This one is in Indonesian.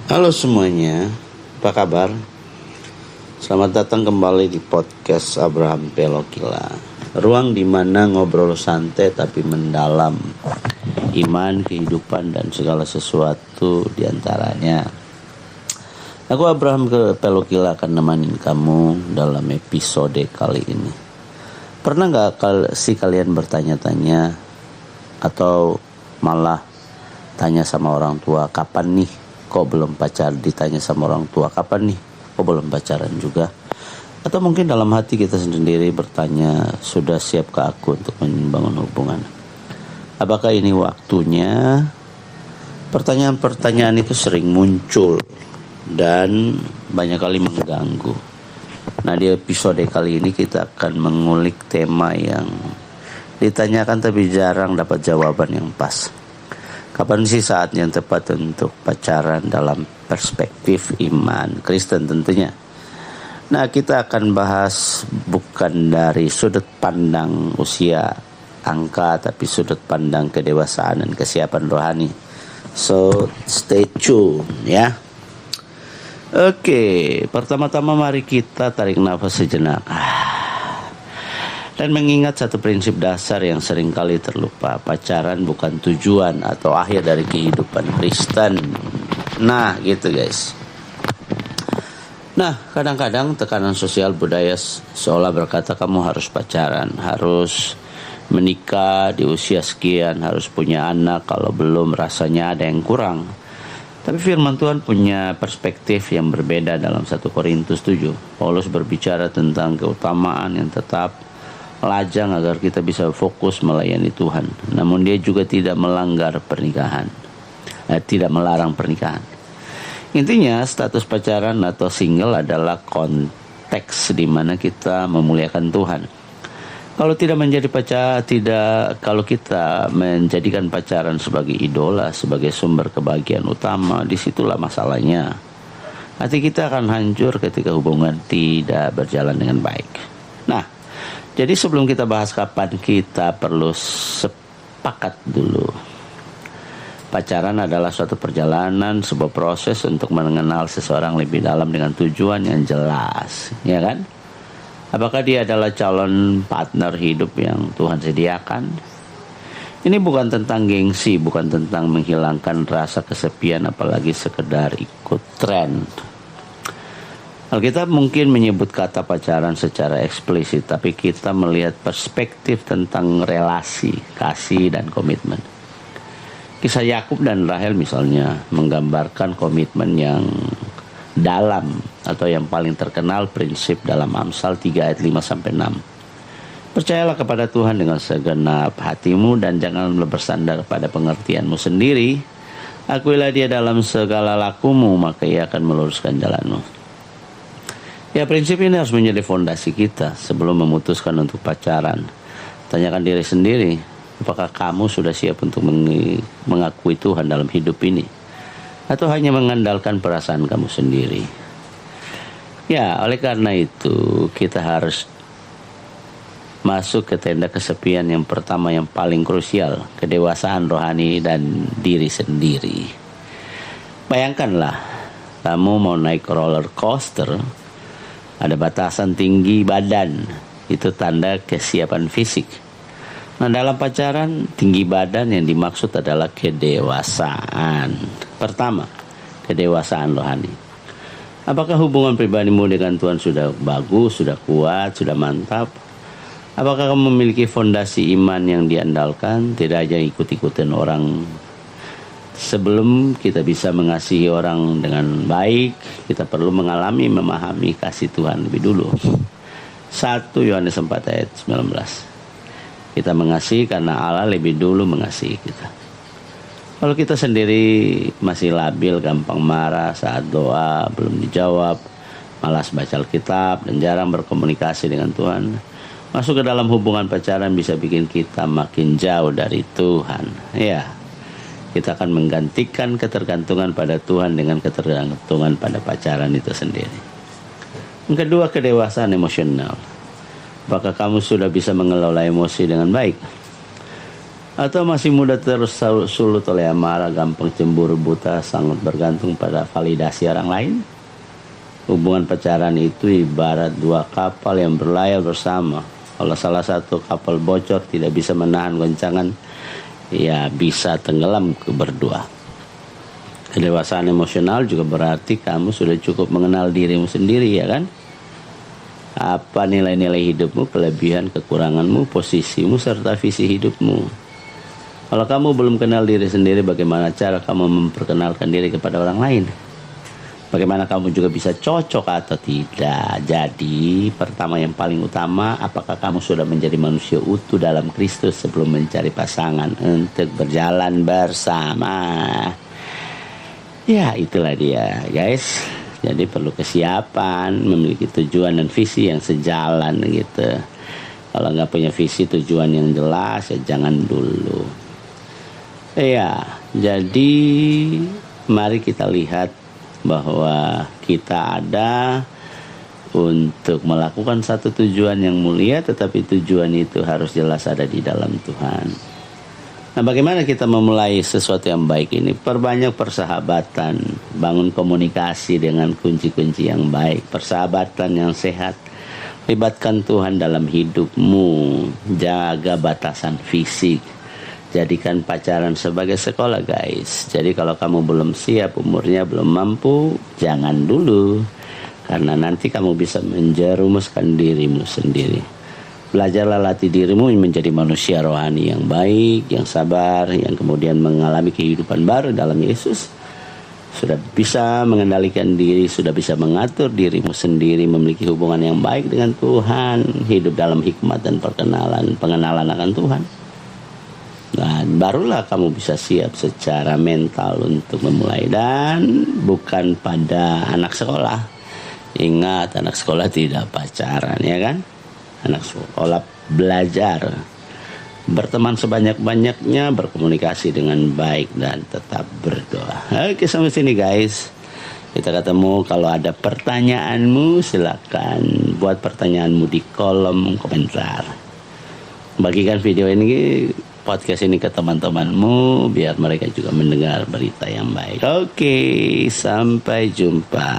Halo semuanya, apa kabar? Selamat datang kembali di podcast Abraham Pelokila. Ruang di mana ngobrol santai tapi mendalam iman, kehidupan, dan segala sesuatu diantaranya. Aku Abraham Pelokila akan nemenin kamu dalam episode kali ini. Pernah gak kalian bertanya-tanya atau malah tanya sama orang tua, kapan nih? Kok belum pacaran? Ditanya sama orang tua, kapan nih? Kok belum pacaran juga? Atau mungkin dalam hati kita sendiri bertanya, sudah siapkah aku untuk membangun hubungan? Apakah ini waktunya? Pertanyaan-pertanyaan itu sering muncul dan banyak kali mengganggu. Nah, di episode kali ini kita akan mengulik tema yang ditanyakan tapi jarang dapat jawaban yang pas. Kapan sih saat yang tepat untuk pacaran dalam perspektif iman Kristen tentunya? Nah, kita akan bahas bukan dari sudut pandang usia, angka, tapi sudut pandang kedewasaan dan kesiapan rohani. So, stay tune ya. Oke, pertama-tama mari kita tarik nafas sejenak. Dan mengingat satu prinsip dasar yang seringkali terlupa, pacaran bukan tujuan atau akhir dari kehidupan Kristen. Nah, gitu guys. Nah, kadang-kadang tekanan sosial budaya seolah berkata kamu harus pacaran, harus menikah di usia sekian, harus punya anak, kalau belum rasanya ada yang kurang. Tapi firman Tuhan punya perspektif yang berbeda dalam 1 Korintus 7. Paulus berbicara tentang keutamaan yang tetap lajang agar kita bisa fokus melayani Tuhan. Namun dia juga tidak melanggar pernikahan, tidak melarang pernikahan. Intinya status pacaran atau single adalah konteks di mana kita memuliakan Tuhan. Kalau kita menjadikan pacaran sebagai idola, sebagai sumber kebahagiaan utama, disitulah masalahnya. Hati kita akan hancur ketika hubungan tidak berjalan dengan baik. Nah, jadi sebelum kita bahas kapan, kita perlu sepakat dulu. Pacaran adalah suatu perjalanan, sebuah proses untuk mengenal seseorang lebih dalam dengan tujuan yang jelas, ya kan? Apakah dia adalah calon partner hidup yang Tuhan sediakan? Ini bukan tentang gengsi, bukan tentang menghilangkan rasa kesepian, apalagi sekedar ikut tren. Alkitab mungkin menyebut kata pacaran secara eksplisit, tapi kita melihat perspektif tentang relasi, kasih, dan komitmen. Kisah Yakub dan Rahel misalnya menggambarkan komitmen yang dalam atau yang paling terkenal prinsip dalam Amsal 3 ayat 5-6. Percayalah kepada Tuhan dengan segenap hatimu dan janganlah bersandar pada pengertianmu sendiri. Akuilah dia dalam segala lakumu, maka ia akan meluruskan jalanmu. Ya, prinsip ini harus menjadi fondasi kita sebelum memutuskan untuk pacaran. Tanyakan diri sendiri, apakah kamu sudah siap untuk mengakui Tuhan dalam hidup ini? Atau hanya mengandalkan perasaan kamu sendiri? Ya, oleh karena itu kita harus masuk ke tenda kesepian yang pertama, yang paling krusial, kedewasaan rohani dan diri sendiri. Bayangkanlah, kamu mau naik roller coaster, ada batasan tinggi badan, itu tanda kesiapan fisik. Nah, dalam pacaran, tinggi badan yang dimaksud adalah kedewasaan. Pertama, kedewasaan rohani. Apakah hubungan pribadimu dengan Tuhan sudah bagus, sudah kuat, sudah mantap? Apakah kamu memiliki fondasi iman yang diandalkan, tidak hanya ikut-ikutin orang? Sebelum kita bisa mengasihi orang dengan baik, kita perlu mengalami, memahami kasih Tuhan lebih dulu. 1 Yohanes 4 ayat 19. Kita mengasihi karena Allah lebih dulu mengasihi kita. Kalau kita sendiri masih labil, gampang marah saat doa belum dijawab, malas baca Alkitab, dan jarang berkomunikasi dengan Tuhan, masuk ke dalam hubungan pacaran bisa bikin kita makin jauh dari Tuhan. Ya, kita akan menggantikan ketergantungan pada Tuhan dengan ketergantungan pada pacaran itu sendiri. Yang kedua, kedewasaan emosional. Apakah kamu sudah bisa mengelola emosi dengan baik? Atau masih muda terus sulut oleh amarah, gampang cemburu, buta, sangat bergantung pada validasi orang lain? Hubungan pacaran itu ibarat dua kapal yang berlayar bersama. Kalau salah satu kapal bocor, tidak bisa menahan goncangan, ya bisa tenggelam ke berdua. Kedewasaan emosional juga berarti kamu sudah cukup mengenal dirimu sendiri, ya kan? Apa nilai-nilai hidupmu, kelebihan, kekuranganmu, posisimu, serta visi hidupmu. Kalau kamu belum kenal diri sendiri, bagaimana cara kamu memperkenalkan diri kepada orang lain? Bagaimana kamu juga bisa cocok atau tidak? Jadi, pertama yang paling utama, apakah kamu sudah menjadi manusia utuh dalam Kristus sebelum mencari pasangan untuk berjalan bersama? Ya, itulah dia, guys. Jadi perlu kesiapan, memiliki tujuan dan visi yang sejalan gitu. Kalau nggak punya visi, tujuan yang jelas, ya jangan dulu. Ya, jadi mari kita lihat bahwa kita ada untuk melakukan satu tujuan yang mulia, tetapi tujuan itu harus jelas ada di dalam Tuhan. Nah, bagaimana kita memulai sesuatu yang baik ini? Perbanyak persahabatan, bangun komunikasi dengan kunci-kunci yang baik, persahabatan yang sehat, libatkan Tuhan dalam hidupmu, jaga batasan fisik. Jadikan pacaran sebagai sekolah, guys. Jadi kalau kamu belum siap, umurnya belum mampu, jangan dulu. Karena nanti kamu bisa menjerumuskan dirimu sendiri. Belajarlah latih dirimu menjadi manusia rohani yang baik, yang sabar, yang kemudian mengalami kehidupan baru dalam Yesus. Sudah bisa mengendalikan diri, sudah bisa mengatur dirimu sendiri, memiliki hubungan yang baik dengan Tuhan, hidup dalam hikmat dan pengenalan akan Tuhan. Dan barulah kamu bisa siap secara mental untuk memulai. Dan bukan pada anak sekolah. Ingat, anak sekolah tidak pacaran, ya kan? Anak sekolah belajar, berteman sebanyak-banyaknya, berkomunikasi dengan baik, dan tetap berdoa. Oke, sampai sini guys. Kita ketemu. Kalau ada pertanyaanmu, silakan buat pertanyaanmu di kolom komentar. Bagikan video ini, podcast ini ke teman-temanmu biar mereka juga mendengar berita yang baik. Oke, sampai jumpa.